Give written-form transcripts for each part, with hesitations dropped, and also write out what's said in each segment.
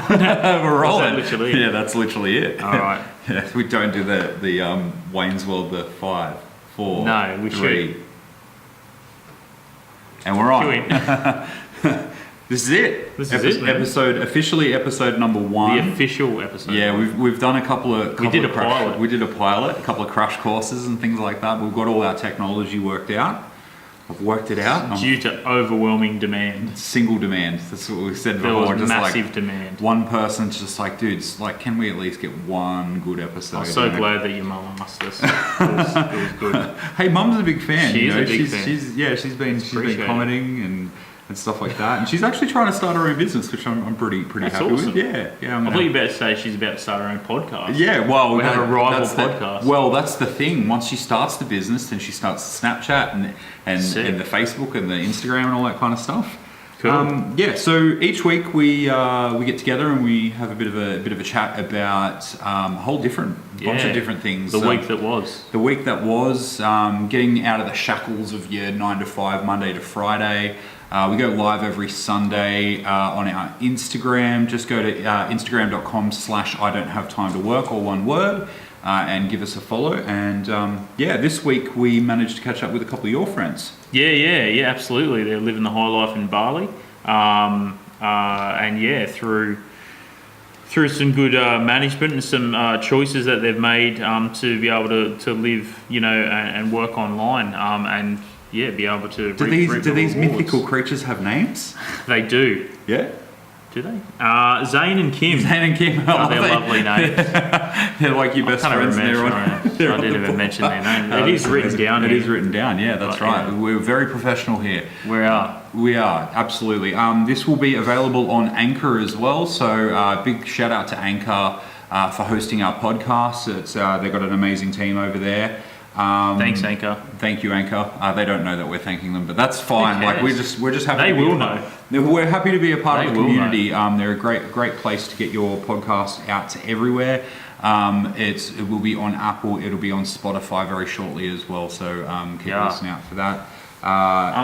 We're rolling. Is that literally it? Yeah, that's literally it. All right. Yeah, we don't do the Wayne's World, the 5, 4, No, we 3. should. And we're on. This is it. This is it, man. Officially episode number 1. The official episode. Yeah, we've done a couple of pilot. We did a pilot, a couple of crash courses and things like that. We've got all our technology worked out. I've worked it out. Due to overwhelming demand. Single demand. That's what we said There before. was just massive like demand. one person's just like, dudes, like, can we at least get one good episode? I'm so glad that your mum asked us. It was good. Hey, Mum's a big fan. She is a big fan. She's been commenting and stuff like that, and she's actually trying to start her own business, which I'm pretty That's happy awesome. with. Yeah. I thought you were about to say she's about to start her own podcast. Yeah, well, we have a rival podcast. Well, that's the thing. Once she starts the business, then she starts Snapchat and the Facebook and the Instagram and all that kind of stuff. Cool. So each week we get together and we have a bit of a chat about a whole bunch of different things. The week that was. The week that was, getting out of the shackles of your 9 to 5, Monday to Friday. We go live every Sunday on our Instagram. Just go to instagram.com/I don't have time to work, all one word, and give us a follow. And this week we managed to catch up with a couple of your friends. Yeah, absolutely. They're living the high life in Bali. Through some good management and some choices that they've made to be able to live, and work online, and be able to. Do these mythical creatures have names? They do. Yeah. Do they? Zane and Kim. They're lovely names. They're like your best friends. I didn't even mention their name. It is written down. It is written down. Yeah, that's right. Yeah. We're very professional here. We are absolutely. This will be available on Anchor as well. So big shout out to Anchor for hosting our podcast. They've got an amazing team over there. Thanks, Anchor. Thank you, Anchor. They don't know that we're thanking them, but that's fine. Like we're just happy. They will know. We're happy to be a part of the community. Know. They're a great place to get your podcast out to everywhere. It will be on Apple. It'll be on Spotify very shortly as well. So keep listening out for that.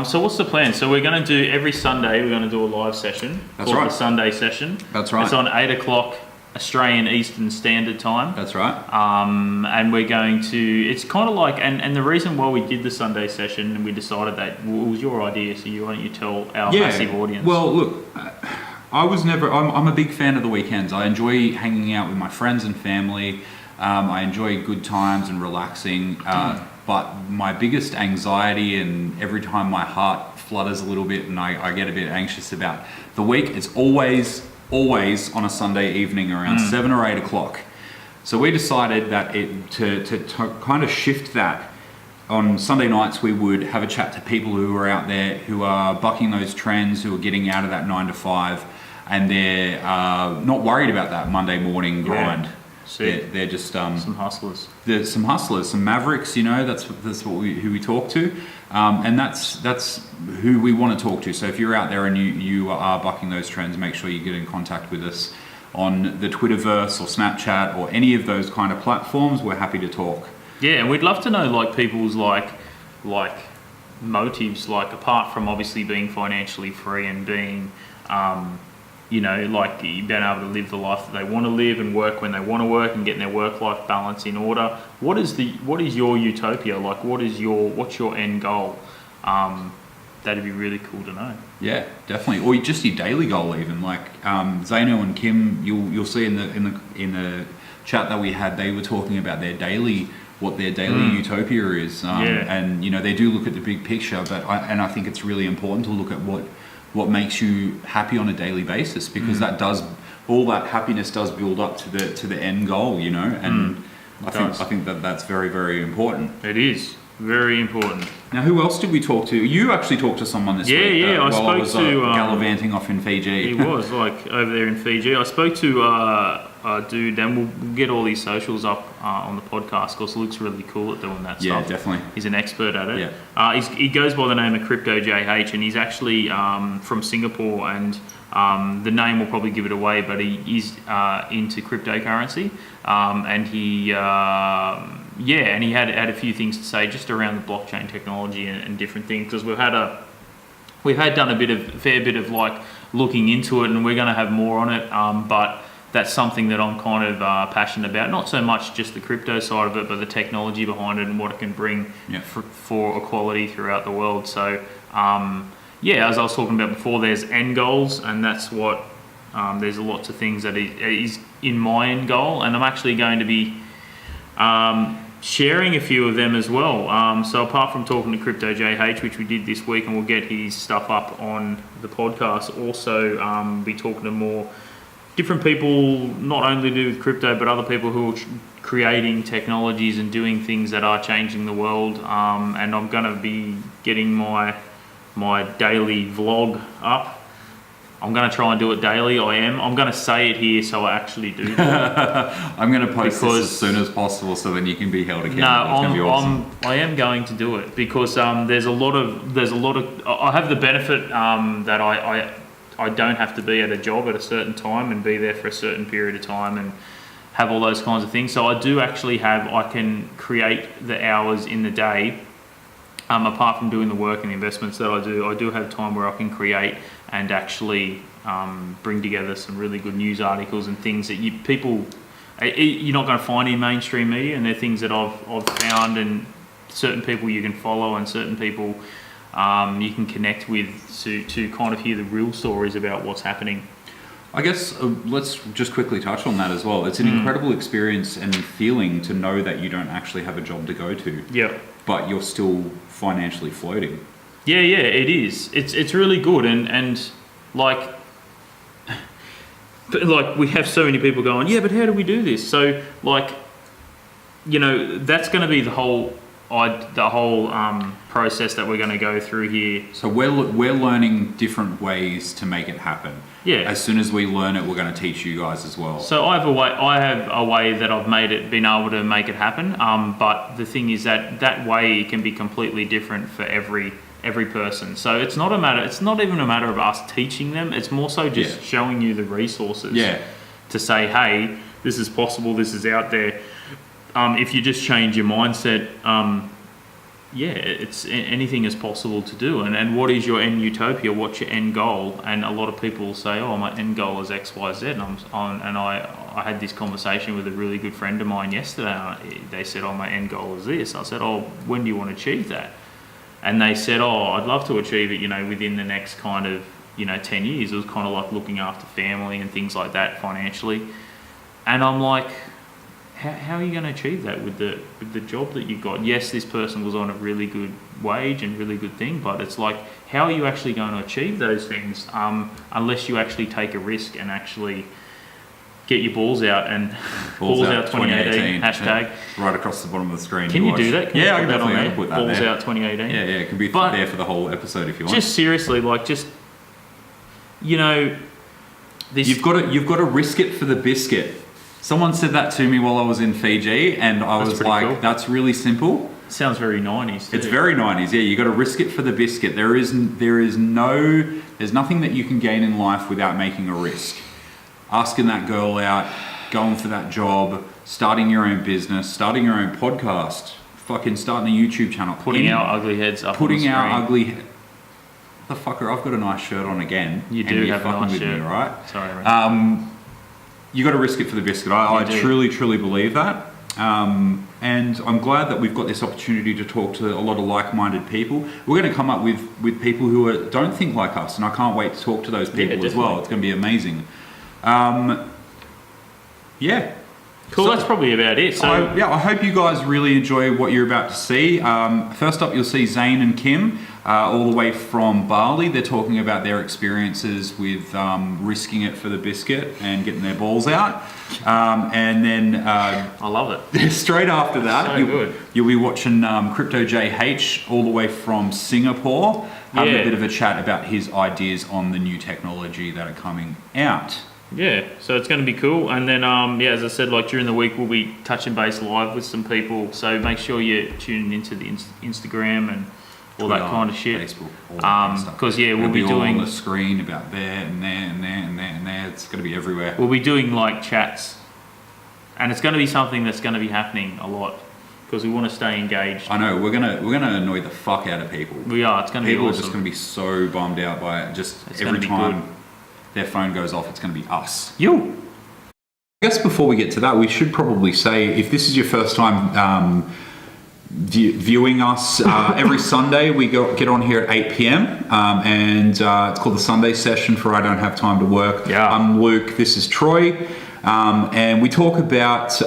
So what's the plan? So we're going to do every Sunday. We're going to do a live session. That's right. The Sunday session. That's right. It's on 8:00 Australian Eastern Standard Time. That's right. And we're going to, it's kind of like, and the reason why we did the Sunday session and we decided that it was your idea, so why don't you tell our massive audience? Well, look, I'm a big fan of the weekends. I enjoy hanging out with my friends and family. I enjoy good times and relaxing. But my biggest anxiety, and every time my heart flutters a little bit and I get a bit anxious about the week, it's always on a Sunday evening around 7 or 8 o'clock. So we decided that to kind of shift that. On Sunday nights we would have a chat to people who are out there who are bucking those trends, who are getting out of that 9 to 5, and they're not worried about that Monday morning grind. They're just some hustlers. There's some hustlers, some mavericks. That's who we talk to, and that's who we want to talk to. So if you're out there and you are bucking those trends, make sure you get in contact with us on the Twitterverse or Snapchat or any of those kind of platforms. We're happy to talk. Yeah, and we'd love to know like people's like motives, like apart from obviously being financially free and being like being able to live the life that they want to live and work when they want to work and getting their work-life balance in order. What is your utopia? Like, what's your end goal? That'd be really cool to know. Yeah, definitely. Or just your daily goal, even. Like Zano and Kim, you'll see in the chat that we had, they were talking about what their daily utopia is. And they do look at the big picture, but I think it's really important to look at what makes you happy on a daily basis, because all that happiness does build up to the end goal, and I think that's very, very important. It is very important. Now, who else did we talk to? You actually talked to someone this week. Yeah, I spoke to gallivanting off in Fiji. He was like over there in Fiji. I spoke to a dude, and we'll get all these socials up on the podcast because Luke's really cool at doing that stuff. Yeah, definitely. He's an expert at it. Yeah. He goes by the name of Crypto JH, and he's actually from Singapore, and the name will probably give it away, but he is into cryptocurrency, and he had a few things to say just around the blockchain technology and different things, because we've had done a fair bit of like looking into it, and we're going to have more on it. But that's something that I'm kind of passionate about. Not so much just the crypto side of it, but the technology behind it and what it can bring for equality throughout the world. So, as I was talking about before, there's end goals, and that's what there's lots of things that is in my end goal, and I'm actually going to be sharing a few of them as well. So apart from talking to Crypto JH, which we did this week, and we'll get his stuff up on the podcast, also be talking to more different people, not only to do with crypto, but other people who are creating technologies and doing things that are changing the world. And I'm going to be getting my daily vlog up. I'm going to try and do it daily. I'm going to say it here, so I actually do that. I'm going to post this as soon as possible, so then you can be held accountable. No, it's going to be awesome. I am going to do it because there's a lot of. I have the benefit that I don't have to be at a job at a certain time and be there for a certain period of time and have all those kinds of things. So I do actually I can create the hours in the day. Apart from doing the work and the investments that I do have time where I can create and actually bring together some really good news articles and things that you're not going to find in mainstream media, and they're things that I've found, and certain people you can follow and certain people you can connect with to kind of hear the real stories about what's happening. I guess let's just quickly touch on that as well. It's an incredible experience and feeling to know that you don't actually have a job to go to. Yeah. But you're still financially floating. Yeah, it is. It's really good, and like we have so many people going, yeah, but how do we do this? So that's going to be the whole process that we're going to go through here. So we're learning different ways to make it happen. Yeah. As soon as we learn it, we're going to teach you guys as well. So I have a way that I've been able to make it happen. But the thing is that way can be completely different for every person. So it's not even a matter of us teaching them. It's more so just showing you the resources. Yeah. To say, hey, this is possible. This is out there. If you just change your mindset, anything is possible to do. And what is your end utopia? What's your end goal? And a lot of people say, oh, my end goal is X, Y, Z. And I had this conversation with a really good friend of mine yesterday. They said, oh, my end goal is this. I said, oh, when do you want to achieve that? And they said, oh, I'd love to achieve it, within the next kind of, 10 years. It was kind of like looking after family and things like that financially. And I'm like, how are you going to achieve that with the job that you've got? Yes, this person was on a really good wage and really good thing, but it's like, how are you actually going to achieve those things unless you actually take a risk and actually get your balls out and balls out 2018 hashtag right across the bottom of the screen. Can you do that? Can I can definitely put that balls there. Out 2018. Yeah, it can be there for the whole episode if you want. Just seriously, you've got to risk it for the biscuit. Someone said that to me while I was in Fiji, and I was like, cool. That's really simple. Sounds very 90s too. It's very 90s, yeah. You got to risk it for the biscuit. There's nothing that you can gain in life without making a risk. Asking that girl out, going for that job, starting your own business, starting your own podcast, fucking starting a YouTube channel. Putting our ugly heads up on the screen. The fucker, I've got a nice shirt on again. You do have a nice with shirt. Me, right? Sorry, man. You got to risk it for the biscuit. I truly, truly believe that. And I'm glad that we've got this opportunity to talk to a lot of like-minded people. We're going to come up with people who don't think like us, and I can't wait to talk to those people as well. It's going to be amazing. Cool, that's probably about it. So I hope you guys really enjoy what you're about to see. First up, you'll see Zane and Kim, all the way from Bali. They're talking about their experiences with risking it for the biscuit and getting their balls out. And then I love it. Straight after that, you'll be watching Crypto JH, all the way from Singapore, having a bit of a chat about his ideas on the new technology that are coming out. Yeah, so it's going to be cool. And then, as I said, during the week, we'll be touching base live with some people. So make sure you're tuning into the Instagram and all Twitter, that kind of shit. Facebook, all that kind of stuff. Because, we'll be doing... on the screen about there and there and there and there and there. It's going to be everywhere. We'll be doing, chats. And it's going to be something that's going to be happening a lot. Because we want to stay engaged. I know, we're gonna annoy the fuck out of people. We are, it's going to be awesome. People are just going to be so bummed out by it. Just every time... their phone goes off, it's going to be us. You. I guess before we get to that, we should probably say, if this is your first time viewing us, every Sunday we get on here at 8 p.m. And it's called the Sunday Session for I Don't Have Time to Work. Yeah. I'm Luke, this is Troy, and we talk about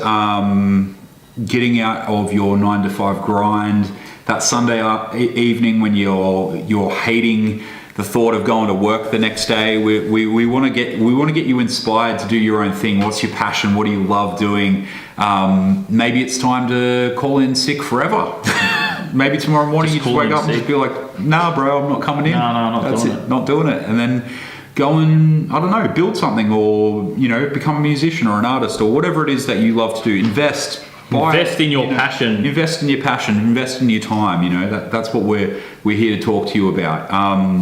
getting out of your 9 to 5 grind, that Sunday evening when you're hating the thought of going to work the next day. We want to get you inspired to do your own thing. What's your passion? What do you love doing? Maybe it's time to call in sick forever. Maybe tomorrow morning you just wake up and just be like, nah, bro, I'm not coming in. No, not That's doing it. it. Not doing it. And then go and, I don't know, build something, or become a musician or an artist or whatever it is that you love to do. Invest in your passion. Invest in your passion. Invest in your time. That's what we're here to talk to you about.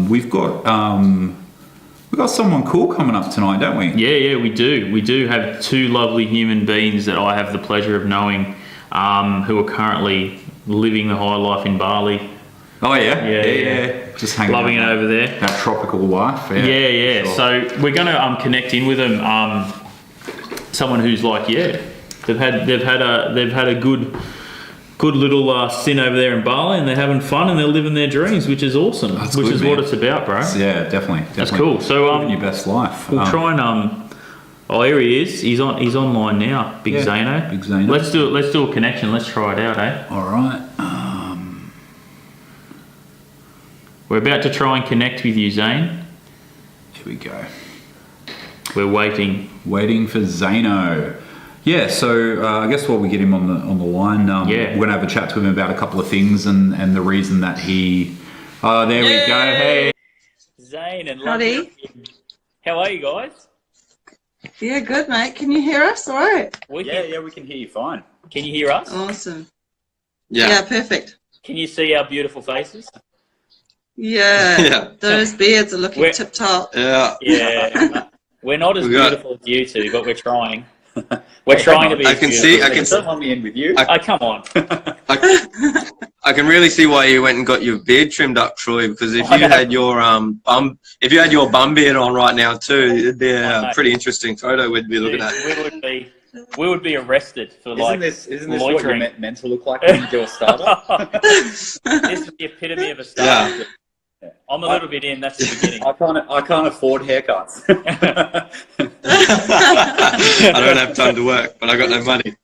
We've got someone cool coming up tonight, don't we? Yeah, we do. We do have two lovely human beings that I have the pleasure of knowing, who are currently living the high life in Bali. Oh yeah. Yeah. Just hanging loving it out over there. That tropical life. Yeah. Sure. So we're going to connect in with them. Someone who's like, they've had a good little stint over there in Bali, and they're having fun and they're living their dreams, which is awesome. That's which good, is man. what it's about, bro. Yeah, definitely. That's cool. So living your best life. we'll try and oh, here he is. He's online now. Big Zano. Big Zano. Let's do a connection. Let's try it out, eh? All right. We're about to try and connect with you, Zane. Here we go. We're waiting. Waiting for Zano. Yeah, so I guess while we get him on the line, we're going to have a chat to him about a couple of things and the reason that he... Oh, there we go. Hey. Zane and Howdy. How are you guys? Yeah, good, mate. Can you hear us? All right. We can hear you fine. Can you hear us? Awesome. Yeah. Yeah, perfect. Can you see our beautiful faces? Yeah. Yeah. Those beards are looking We're- tip-top. Yeah. Yeah. We're not as We got- beautiful as you two, but we're trying. We're trying to be. I as can beautiful see- I as can you. see- Don't want me in with you. Oh, come on. I can really see why you went and got your beard trimmed up, Troy. Because if you had your bum beard on right now too, it'd be a pretty interesting photo we'd be looking at. We would be arrested for Isn't this loitering. what you're meant to look like when you do a startup? This is the epitome of a startup. Yeah. I'm a little bit in. That's the beginning. I can't afford haircuts. I don't have time to work, but I got no money.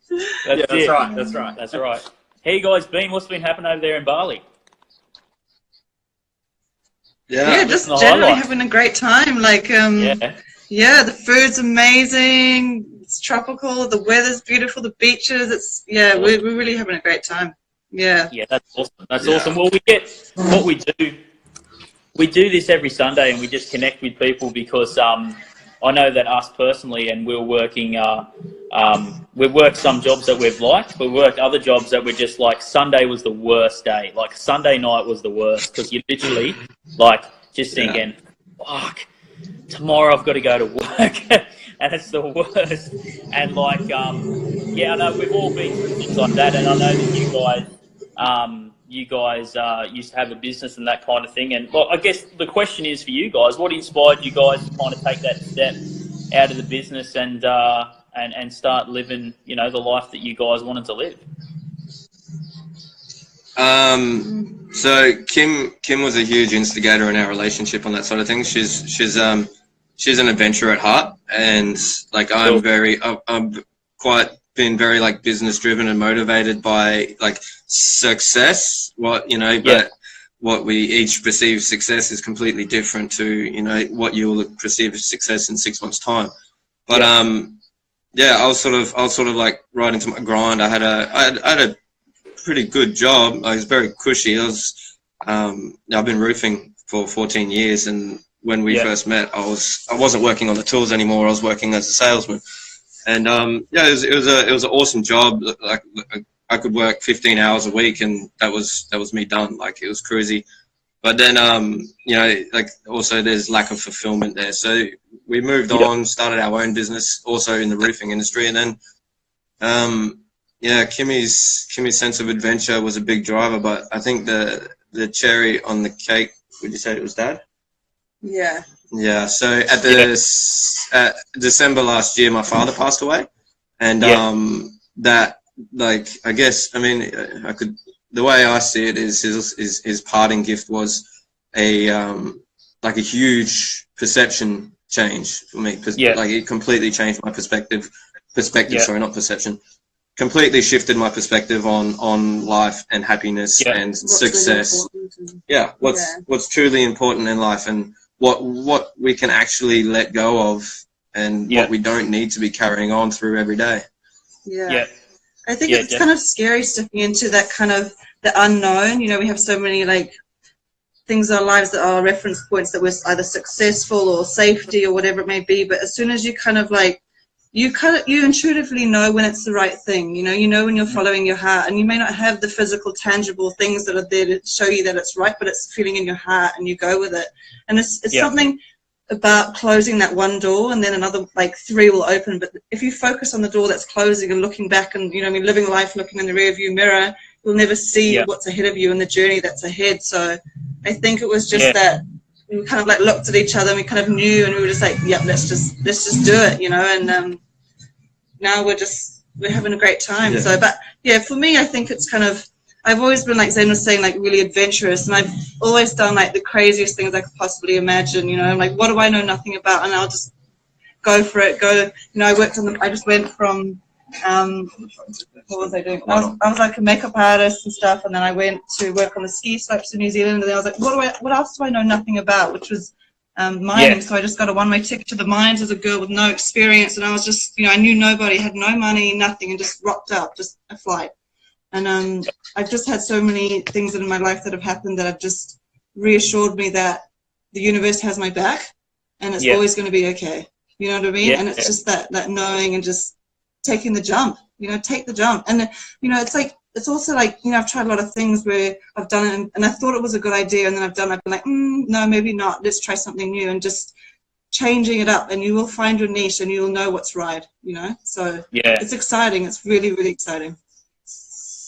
That's it. right. That's right. That's right. How you guys been? What's been happening over there in Bali? Yeah, Yeah. just the generally highlight. having a great time. Like, Yeah. the food's amazing. It's tropical. The weather's beautiful. The beaches. We're really having a great time. Yeah. Yeah, that's awesome. That's Yeah. awesome. Well, we get what we do. We do this every Sunday, and we just connect with people because I know that us personally, and we're working. We've worked some jobs that we've liked, but we worked other jobs that were just like Sunday was the worst day. Like Sunday night was the worst because you literally like just thinking, "Fuck, tomorrow I've got to go to work," and it's the worst. And like, I know we've all been through things like that, and I know that you guys used to have a business and that kind of thing. And well, I guess the question is for you guys: what inspired you guys to kind of take that step out of the business and start living, the life that you guys wanted to live? So Kim was a huge instigator in our relationship on that sort of thing. She's an adventurer at heart, and like I'm quite been very like business driven and motivated by like success. But what we each perceive success is completely different to what you'll perceive as success in 6 months' time. But I was sort of like right into my grind. I had a pretty good job. I was very cushy. I've been roofing for 14 years, and when we first met, I wasn't working on the tools anymore. I was working as a salesman, and it was an awesome job. Like I could work 15 hours a week, and that was me done. Like it was crazy. But then like also there's lack of fulfillment there. So we moved on, started our own business, also in the roofing industry, and then Kimmy's sense of adventure was a big driver. But I think the cherry on the cake, would you say it was Dad? Yeah. Yeah. So at December last year, my father passed away, and that, like, I guess, I mean, the way I see it is his parting gift was like a huge perception change for me. Like, it completely changed my perspective. Sorry, not perception. Completely shifted my perspective on life and happiness and success. Really What's truly important in life, and what we can actually let go of, and what we don't need to be carrying on through every day. Yeah. I think it's kind of scary stepping into that kind of the unknown. You know, we have so many like things in our lives that are reference points that we're either successful or safety or whatever it may be. But as soon as you kind of like, you intuitively know when it's the right thing. You know when you're following your heart, and you may not have the physical, tangible things that are there to show you that it's right, but it's feeling in your heart, and you go with it. And it's something about closing that one door, and then another like 3 will open. But if you focus on the door that's closing and looking back, and living life looking in the rearview mirror, you'll never see what's ahead of you and the journey that's ahead. So I think it was just that we kind of like looked at each other, and we kind of knew, and we were just like, let's just do it, and now we're having a great time. So, but for me, I think it's kind of, I've always been, like Zane was saying, like really adventurous, and I've always done like the craziest things I could possibly imagine. I'm like, what do I know nothing about? And I'll just go for it. I just went from what was I doing? I was like a makeup artist and stuff, and then I went to work on the ski slopes in New Zealand, and then I was like, what else do I know nothing about? Which was mining. So I just got a one-way ticket to the mines as a girl with no experience, and I was just, I knew nobody, had no money, nothing, and just rocked up, just a flight. And I've just had so many things in my life that have happened that have just reassured me that the universe has my back, and it's always going to be okay. You know what I mean? And it's just that knowing, and just taking the jump. Take the jump. And it's like, it's also like, I've tried a lot of things where I've done it, and I thought it was a good idea, and then I've been like, no, maybe not. Let's try something new, and just changing it up, and you will find your niche, and you will know what's right. So it's exciting. It's really, really exciting.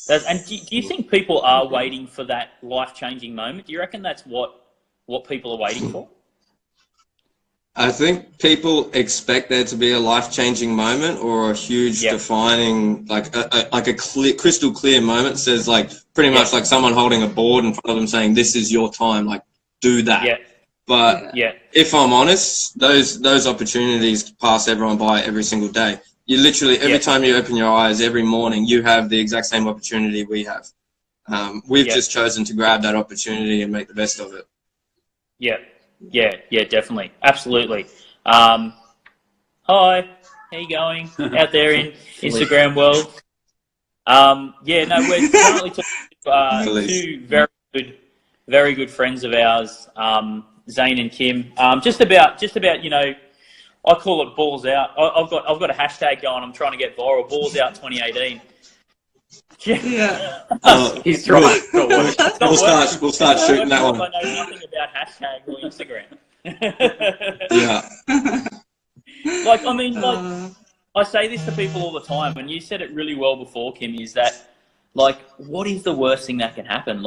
And do you think people are waiting for that life-changing moment? Do you reckon that's what people are waiting for? I think people expect there to be a life-changing moment, or a huge defining, like a clear, crystal clear moment. Says like pretty much like someone holding a board in front of them saying, "This is your time. Like, do that." But if I'm honest, those opportunities pass everyone by every single day. You literally, every time you open your eyes, every morning, you have the exact same opportunity we have. We've just chosen to grab that opportunity and make the best of it. Yeah, definitely. Absolutely. Hi, how you going out there in Instagram world? We're currently talking to two very good friends of ours, Zane and Kim. Just about, I call it balls out. I've got a hashtag going. I'm trying to get viral. Balls out 2018. He's trying. We'll start shooting that one. I know nothing about hashtag or Instagram. I say this to people all the time, and you said it really well before, Kim. Is that what is the worst thing that can happen?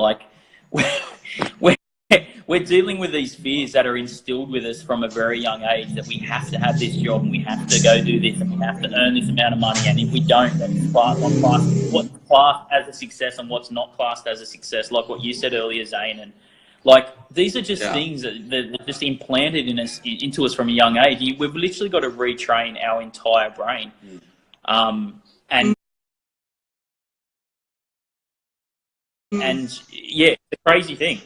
We're dealing with these fears that are instilled with us from a very young age, that we have to have this job, and we have to go do this, and we have to earn this amount of money, and if we don't, then it's what's classed as a success and what's not classed as a success, like what you said earlier, Zane. And these are just things that are just implanted into us from a young age. We've literally got to retrain our entire brain. It's a crazy thing.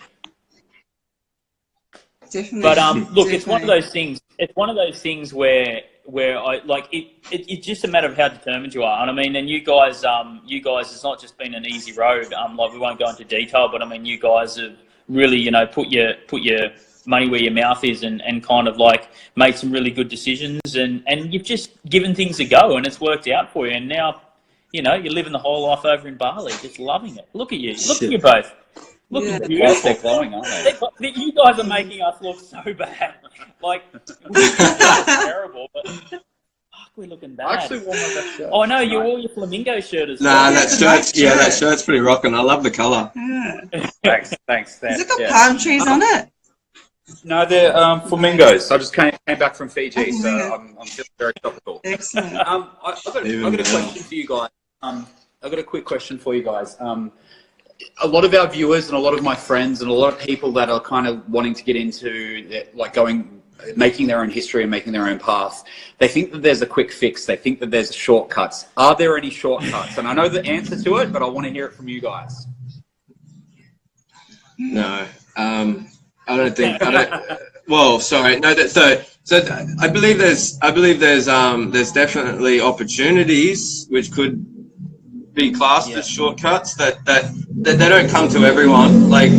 Definitely. But look, it's one of those things. It's one of those things where I it's just a matter of how determined you are. And I mean, and you guys, it's not just been an easy road. We won't go into detail, but I mean, you guys have really, put your money where your mouth is, and kind of made some really good decisions, and you've just given things a go, and it's worked out for you. And now, you're living the whole life over in Bali, just loving it. Look at you. Look at you both. Looking beautiful. They're glowing, aren't they? You guys are making us look so bad. We're terrible, but fuck, we're looking bad. I actually wore my best shirt. Oh, no, you wore your flamingo shirt as well. That shirt's pretty rocking. I love the colour. Thanks. Has it got palm trees on it? No, they're flamingos. I just came back from Fiji, so flamingo. I'm feeling very tropical. Excellent. I've got a question for you guys. I've got a quick question for you guys. A lot of our viewers and a lot of my friends and a lot of people that are kind of wanting to get into like making their own history and making their own path, they think that there's a quick fix. They think that there's shortcuts. Are there any shortcuts? And I know the answer to it, but I want to hear it from you guys. No, I don't think. Well, sorry. No, so I believe there's definitely opportunities which could be classed as shortcuts that they don't come to everyone. Like,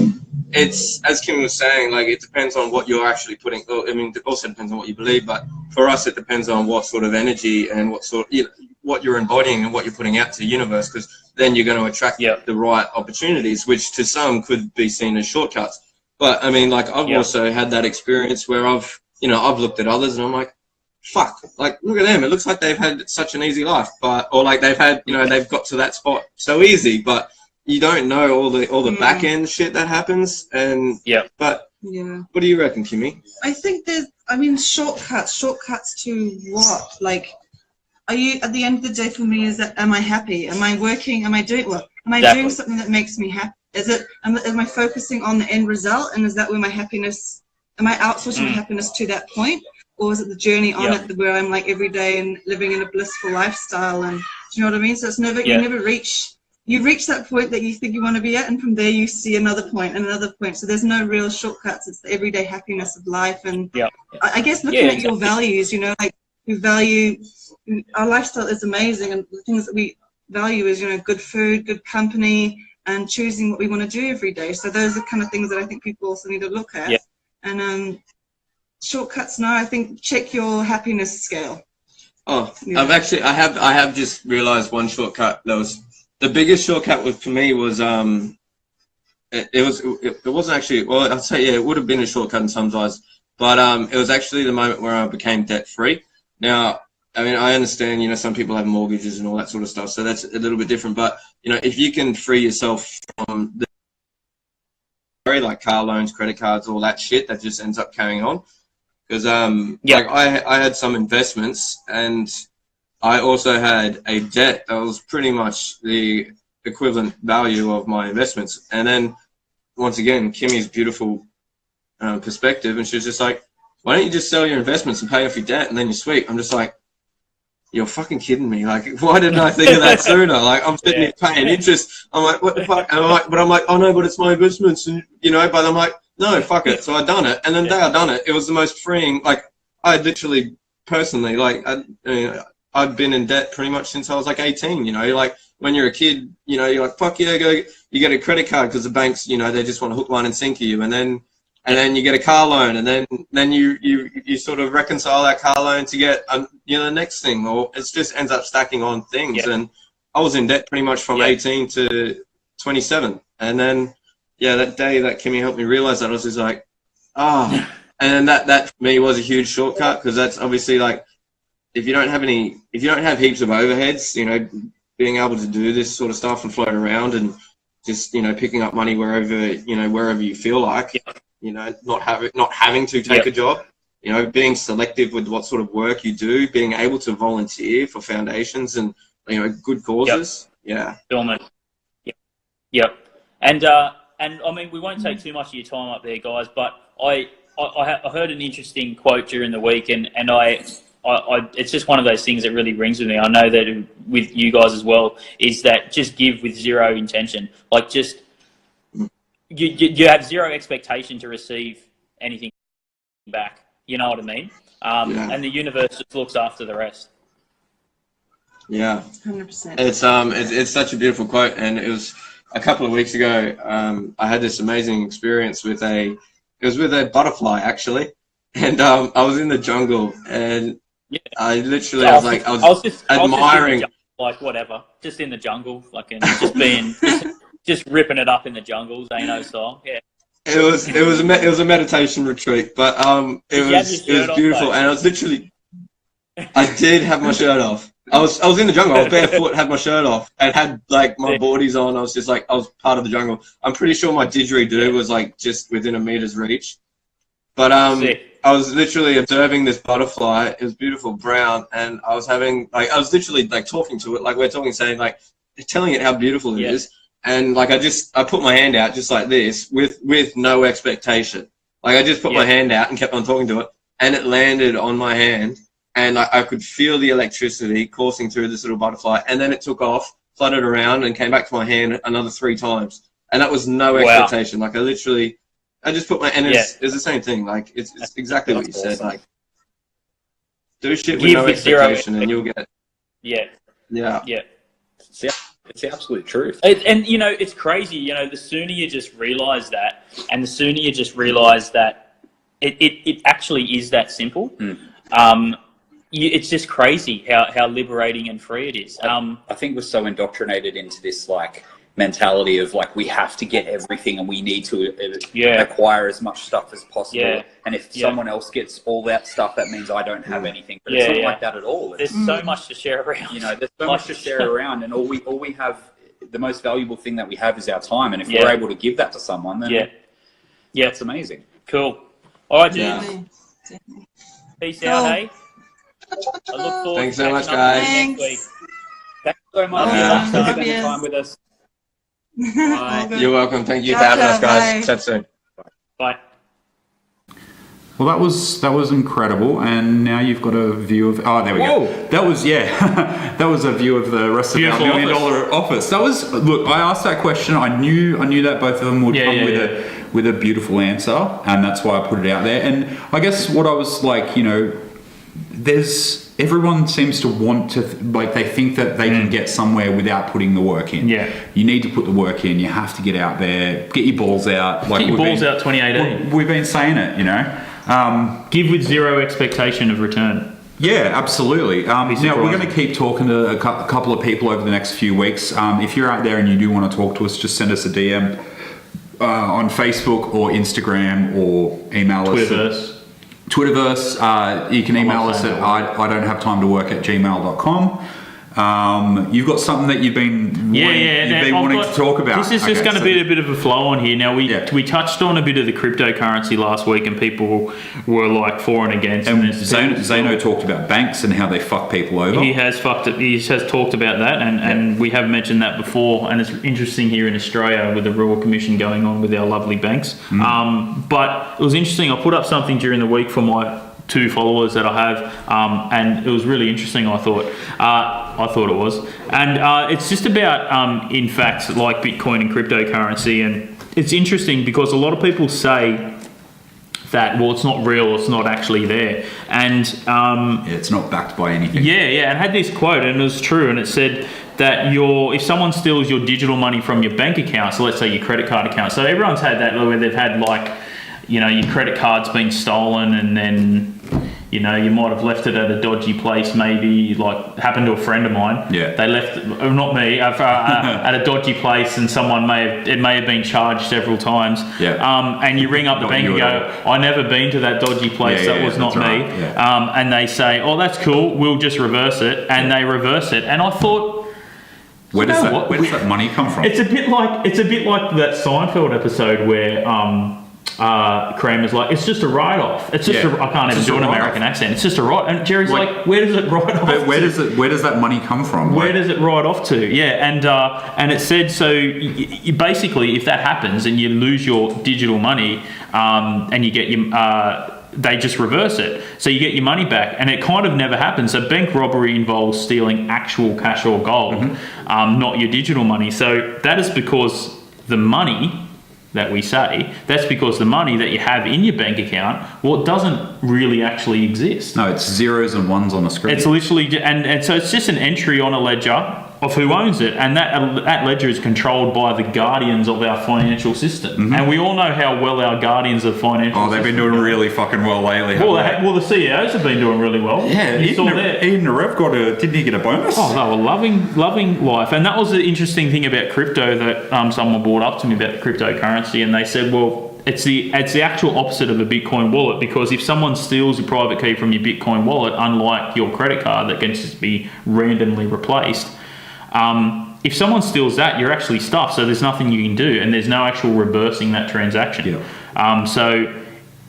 it's, as Kim was saying, like, it depends on what you're actually putting. I mean, it also depends on what you believe, but for us, it depends on what sort of energy and what you're embodying and what you're putting out to the universe, because then you're going to attract the right opportunities, which to some could be seen as shortcuts. But I mean, like, I've also had that experience where I've looked at others and I'm like, fuck, like, look at them. It looks like they've had such an easy life, or like they've had, they've got to that spot so easy, but you don't know all the back end shit that happens. And but what do you reckon, Kimmy? I think shortcuts to what? Like, are you, at the end of the day, for me, is that, am I happy? Am I working? Am I doing what? Am I doing something that makes me happy? Am I focusing on the end result, and is that where my happiness, am I outsourcing my happiness to that point? Or is it the journey on it where I'm like every day and living in a blissful lifestyle? And do you know what I mean? So it's never, you reach that point that you think you want to be at, and from there you see another point and another point. So there's no real shortcuts. It's the everyday happiness of life. And I guess looking at your values, like, we value, our lifestyle is amazing, and the things that we value is, good food, good company, and choosing what we want to do every day. So those are kind of things that I think people also need to look at. And shortcuts, no, I think check your happiness scale. I have just realized one shortcut that was the biggest shortcut for me was it wasn't actually, well, I'd say it would have been a shortcut in some eyes, but it was actually the moment where I became debt free. Now, I mean, I understand, some people have mortgages and all that sort of stuff, so that's a little bit different. But, if you can free yourself from like car loans, credit cards, all that shit that just ends up carrying on. Because, like, I had some investments, and I also had a debt that was pretty much the equivalent value of my investments. And then, once again, Kimmy's beautiful perspective, and she was just like, why don't you just sell your investments and pay off your debt, and then you're sweet? I'm just like, you're fucking kidding me. Like, why didn't I think of that sooner? Like, I'm sitting here paying interest. I'm like, what the fuck? And I'm like, oh no, but it's my investments. And, but I'm like, no, fuck it. So I done it. And then the day I done it, it was the most freeing. Like, I literally, personally, like, I've been in debt pretty much since I was like 18, like, when you're a kid, you're like, fuck yeah, you get a credit card because the banks, they just want to hook, line and sinker you. And then you get a car loan, and then you sort of reconcile that car loan to get the next thing, or it just ends up stacking on things. And I was in debt pretty much from 18 to 27, and then that day that Kimmy helped me realize that, I was just like, and then that for me was a huge shortcut, because that's obviously, like, if you don't have heaps of overheads, being able to do this sort of stuff and float around and just picking up money wherever you feel like. Not having to take a job, being selective with what sort of work you do, being able to volunteer for foundations and, good causes. Fulfillment. Yep. And I mean, we won't take too much of your time up there, guys, but I heard an interesting quote during the week, and I it's just one of those things that really rings with me. I know that with you guys as well, is that just give with zero intention. Like, just, you have zero expectation to receive anything back. You know what I mean? And the universe just looks after the rest. Yeah, 100%. It's such a beautiful quote, and it was a couple of weeks ago. I had this amazing experience with a butterfly, actually, and I was in the jungle, and I literally I was just admiring, like, whatever, just in the jungle, like, and just being. Just ripping it up in the jungles, Zano style. Yeah. It was a meditation retreat, but it was beautiful, and I was literally, I did have my shirt off. I was in the jungle. I was barefoot, had my shirt off, and had, like, my boardies on. I was just like, I was part of the jungle. I'm pretty sure my didgeridoo was, like, just within a meter's reach. But Sick. I was literally observing this butterfly. It was beautiful, brown, and I was literally like talking to it, like we're talking, saying like, telling it how beautiful it is, and like I put my hand out just like this with no expectation. Like I just put my hand out and kept on talking to it, and it landed on my hand, and I could feel the electricity coursing through this little butterfly, and then it took off, fluttered around, and came back to my hand another 3 times, and that was no expectation. Like I just put my, and it's the same thing. Like it's exactly what you said. Like do shit with no expectation, and you'll get. Yeah. It's the absolute truth. And you know, it's crazy. You know, the sooner you just realize that, and the sooner you just realize that it actually is that simple. It's just crazy how liberating and free it is. I think we're so indoctrinated into this like mentality of like we have to get everything and we need to acquire as much stuff as possible, and if someone else gets all that stuff, that means I don't have anything. But it's not like that at all. There's so much to share around. You know, there's so much to share around, and all we have, the most valuable thing that we have is our time, and if we're able to give that to someone, then it's amazing. Cool. All right, dude. Peace out, hey. I look forward Thanks to so much, catching up guys. with you next week. Thanks so much for spending time with us. Bye. You're welcome. Thank you for having us, guys. Chat soon. Bye. Well, that was incredible, and now you've got a view of. Oh, there we go. That was that was a view of the rest of our $1 million office. That was, look. I asked that question. I knew that both of them would come with a beautiful answer, and that's why I put it out there. And I guess what I was like, you know, everyone seems to want to, like, they think that they can get somewhere without putting the work in. Yeah. You need to put the work in. You have to get out there, get your balls out. Like, get your balls out 2018. We've been saying it, you know. Give with zero expectation of return. Yeah, absolutely. Now, we're going to keep talking to a couple of people over the next few weeks. If you're out there and you do want to talk to us, just send us a DM on Facebook or Instagram, or email us. Twitterverse. You can email us at I don't have time to work at gmail.com. You've got something that you've been wanting to talk about. This is just going to be a bit of a flow on here. Now, we touched on a bit of the cryptocurrency last week, and people were like for and against. And Zano talked about banks and how they fuck people over. He has fucked it. He has talked about that, and we have mentioned that before. And it's interesting here in Australia with the Royal Commission going on with our lovely banks. But it was interesting. I put up something during the week for my 2 followers that I have, and it was really interesting. I thought it was, and it's just about in fact, like Bitcoin and cryptocurrency. And it's interesting because a lot of people say that, well, it's not real, it's not actually there, and it's not backed by anything. And I had this quote, and it was true, and it said that if someone steals your digital money from your bank account, so let's say your credit card account, so everyone's had that where they've had, like, you know, your credit card's been stolen, and then, you know, you might have left it at a dodgy place, maybe, like happened to a friend of mine. Yeah. They left, not me, at a dodgy place, and someone may have been charged several times. Yeah. And you ring up the bank and go, I never been to that dodgy place, that was not me. Right. Yeah. And they say, oh, that's cool, we'll just reverse it, and they reverse it. And I thought, where does that money come from? It's a bit like that Seinfeld episode where Kramer's like, it's just a write-off. It's just I can't even do an American accent. It's just a write. And Jerry's like, where does it write off? But where does that money come from? Where does it write off to? Yeah, and it said, so you basically, if that happens and you lose your digital money, and you get your they just reverse it, so you get your money back, and it kind of never happens. So bank robbery involves stealing actual cash or gold, not your digital money. So that is because the money that we say, that's because the money that you have in your bank account, well, it doesn't really actually exist. No, it's zeros and ones on a screen. It's literally, and so it's just an entry on a ledger of who owns it, and that ledger is controlled by the guardians of our financial system. And we all know how well our guardians of financial they've been doing really fucking well lately. Well, the CEOs have been doing really well. Yeah, Ian Narev didn't he get a bonus? Oh, they were loving life. And that was the interesting thing about crypto that someone brought up to me about cryptocurrency, and they said, well, it's the actual opposite of a Bitcoin wallet, because if someone steals your private key from your Bitcoin wallet, unlike your credit card that can just be randomly replaced, if someone steals that, you're actually stuffed, so there's nothing you can do, and there's no actual reversing that transaction. So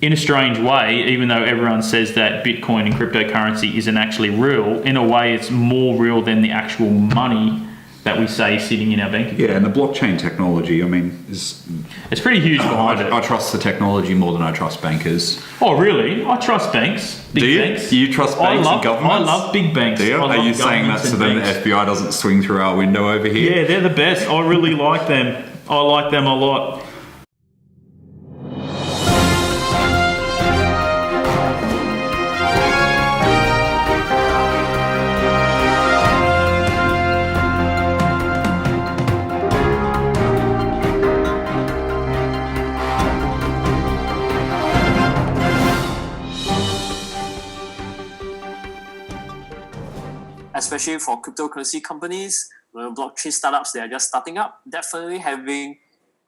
in a strange way, even though everyone says that Bitcoin and cryptocurrency isn't actually real, in a way it's more real than the actual money that we say sitting in our bank account. Yeah, and the blockchain technology, I mean, it's pretty huge behind it. I trust the technology more than I trust bankers. Oh, really? I trust banks. Do you? Do you trust banks and governments? I love big banks. Do you? Are you saying that so then the FBI doesn't swing through our window over here? Yeah, they're the best. I really like them. I like them a lot. Especially for cryptocurrency companies, blockchain startups, they are just starting up. Definitely having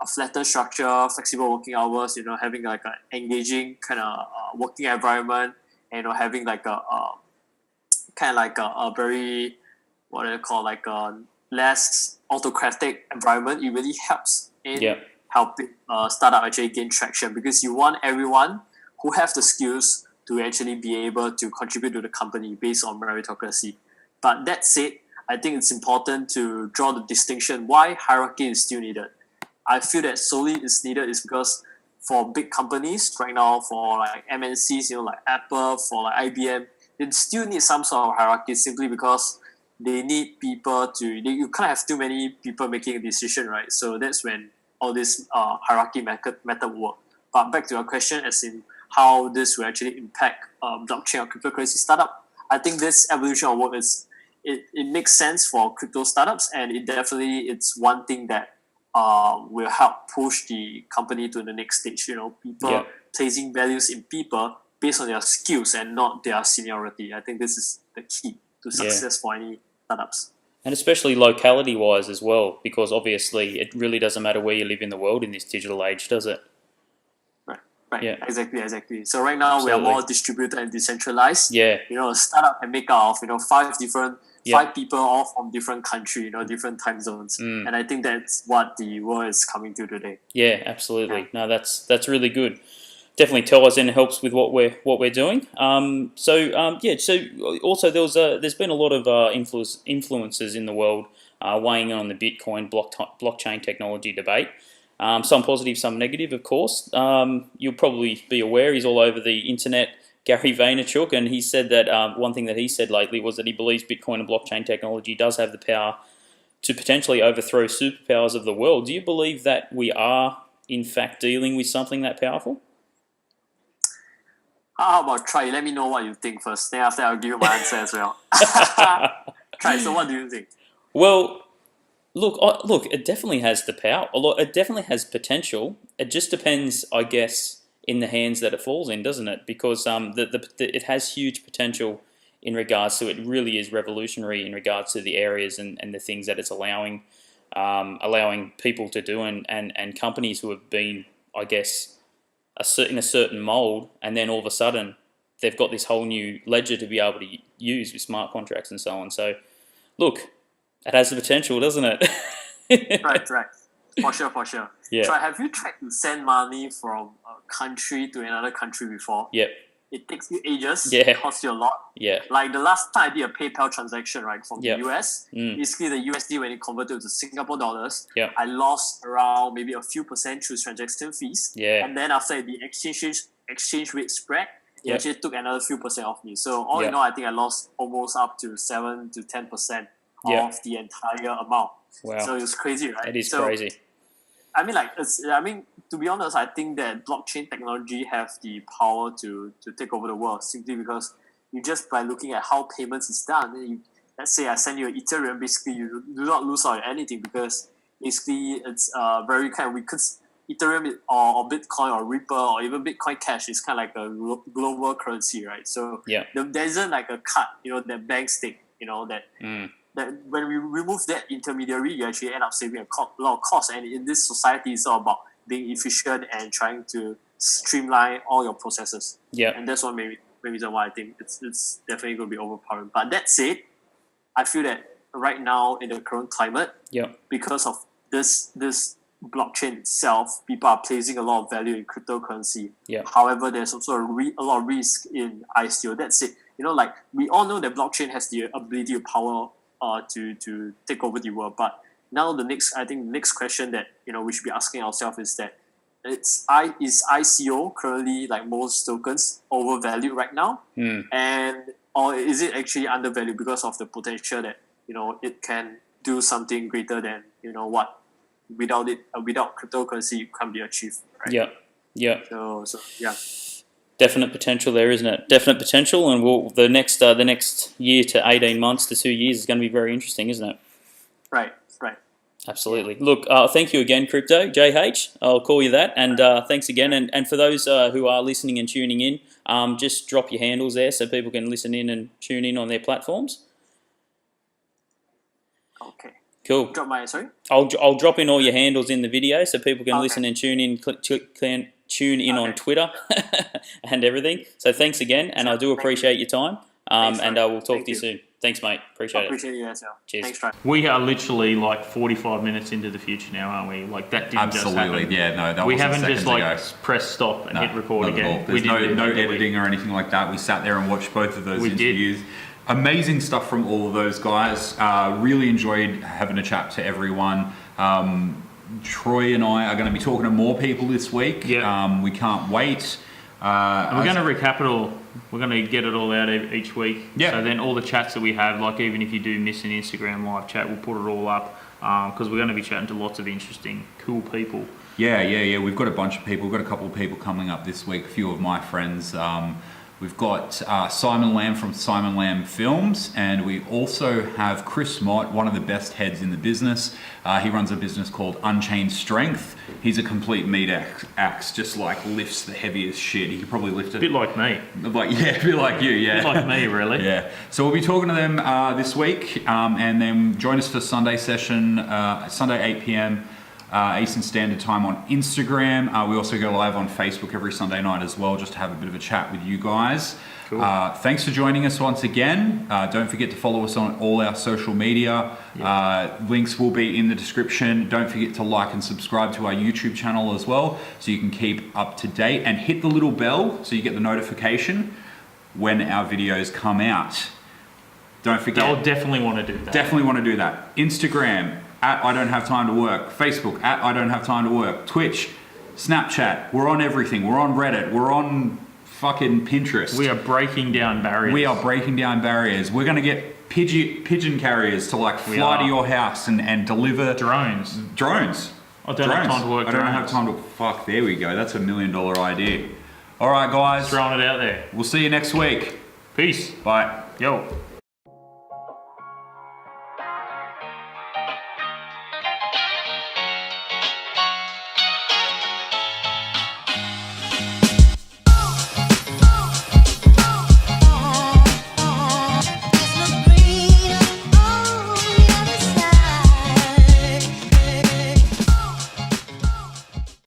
a flatter structure, flexible working hours, having like an engaging kind of working environment, and having like a kind of like a very, what do you call, like a less autocratic environment. It really helps in helping startup actually gain traction, because you want everyone who have the skills to actually be able to contribute to the company based on meritocracy. But that said, I think it's important to draw the distinction why hierarchy is still needed. I feel that solely it's needed is because for big companies right now, for like MNCs, like Apple, for like IBM, they still need some sort of hierarchy simply because they need people you can't have too many people making a decision, right? So that's when all this hierarchy method work. But back to your question, as in how this will actually impact blockchain or cryptocurrency startup, I think this evolution of work it makes sense for crypto startups, and it's one thing that will help push the company to the next stage. People placing values in people based on their skills and not their seniority. I think this is the key to success for any startups. And especially locality-wise as well, because obviously it really doesn't matter where you live in the world in this digital age, does it? Right. Yeah. Exactly. So right now we are more distributed and decentralized. Yeah. A startup can make out of five people all from different country, different time zones. And I think that's what the world is coming to today. Yeah, absolutely. No, that's really good. Definitely ties in and helps with what we're doing. So also there's been a lot of influencers in the world weighing in on the Bitcoin blockchain technology debate. Some positive, some negative, of course. You'll probably be aware he's all over the internet, Gary Vaynerchuk, and he said that one thing that he said lately was that he believes Bitcoin and blockchain technology does have the power to potentially overthrow superpowers of the world. Do you believe that we are, in fact, dealing with something that powerful? How about try? Let me know what you think first. Then after I'll give you my answer as well. Try. So what do you think? Well, look, it definitely has the power. It definitely has potential. It just depends, I guess, in the hands that it falls in, doesn't it? Because it has huge potential in regards to, it really is revolutionary in regards to the areas and the things that it's allowing people to do, and companies who have been, I guess, in a certain mold, and then all of a sudden they've got this whole new ledger to be able to use with smart contracts and so on. So, look, it has the potential, doesn't it? Right. For sure. Yeah. So have you tried to send money from a country to another country before? Yep. It takes you ages. Yeah. It costs you a lot. Yeah. Like the last time I did a PayPal transaction, right, from the US, Mm. basically the USD, when it converted to Singapore dollars, Yeah. I lost around maybe a few percent through transaction fees. Yeah. And then after the exchange rate spread, it Yep. actually took another few percent off me. So all Yep. in all, I think I lost almost up to 7 to 10% Yep. of the entire amount. Wow. So it's crazy, right? It is So, crazy. to be honest, I think that blockchain technology have the power to take over the world, simply because you just by looking at how payments is done. Let's say I send you an Ethereum, basically you do not lose out on anything, because basically it's very because Ethereum or Bitcoin or Ripple or even Bitcoin Cash is kind of like a global currency, right? So there isn't like a cut, that banks take, that when we remove that intermediary, you actually end up saving a lot of costs. And in this society, it's all about being efficient and trying to streamline all your processes. Yeah. And that's one main reason why I think it's definitely going to be overpowering. But that said, I feel that right now in the current climate, because of this blockchain itself, people are placing a lot of value in cryptocurrency. Yeah. However, there's also a lot of risk in ICO. That's it. Like we all know that blockchain has the ability of power to take over the world. But now the next question that we should be asking ourselves is that is ICO currently like most tokens overvalued right now, and or is it actually undervalued because of the potential that it can do something greater than what without cryptocurrency it can't be achieved, right? Yeah. So yeah. Definite potential there, isn't it? Definite potential, and the next year to 18 months to 2 years is going to be very interesting, isn't it? Right. Absolutely. Look, thank you again, Crypto, JH. I'll call you that. And thanks again. And for those who are listening and tuning in, just drop your handles there so people can listen in and tune in on their platforms. Okay. Cool. Drop my, sorry? I'll drop in all your handles in the video so people can listen and tune in on Twitter and everything. So thanks again, and I do appreciate your time. And I will talk to you soon. Thanks, mate. Appreciate it. Appreciate you as well. Cheers. Thanks, Trey. We are literally like 45 minutes into the future now, aren't we? Like that didn't just happen. Absolutely, yeah. No, that we wasn't haven't just seconds ago. pressed stop and hit record not again. At all. There's no editing or anything like that. We sat there and watched both of those interviews. Amazing stuff from all of those guys. Really enjoyed having a chat to everyone. Troy and I are going to be talking to more people this week. Yeah. We can't wait. And we're going to recap it all. We're going to get it all out each week. Yeah. So then all the chats that we have, like even if you do miss an Instagram live chat, we'll put it all up because we're going to be chatting to lots of interesting, cool people. Yeah. We've got a bunch of people. We've got a couple of people coming up this week. A few of my friends. We've got Simon Lamb from Simon Lamb Films, and we also have Chris Mott, one of the best heads in the business. He runs a business called Unchained Strength. He's a complete meat axe, just like lifts the heaviest shit. He could probably lift it. A bit like me. A bit like you, yeah. A bit like me, really. Yeah. So we'll be talking to them this week, and then join us for Sunday session, Sunday 8 p.m. Eastern Standard Time on Instagram. We also go live on Facebook every Sunday night as well, just to have a bit of a chat with you guys. Cool. Thanks for joining us once again. Don't forget to follow us on all our social media. Links will be in the description. Don't forget to like and subscribe to our YouTube channel as well, so you can keep up to date, and hit the little bell so you get the notification when our videos come out. Don't forget. They'll definitely want to do that. Definitely want to do that. Instagram, @I don't have time to work. Facebook, @I don't have time to work. Twitch, Snapchat, we're on everything. We're on Reddit, we're on fucking Pinterest. We are breaking down barriers. We're going to get pigeon carriers to like fly to your house and deliver drones. I don't have time to work. I don't have time to fuck. There we go. That's $1 million idea. All right, guys. Throwing it out there. We'll see you next week. Peace. Bye. Yo.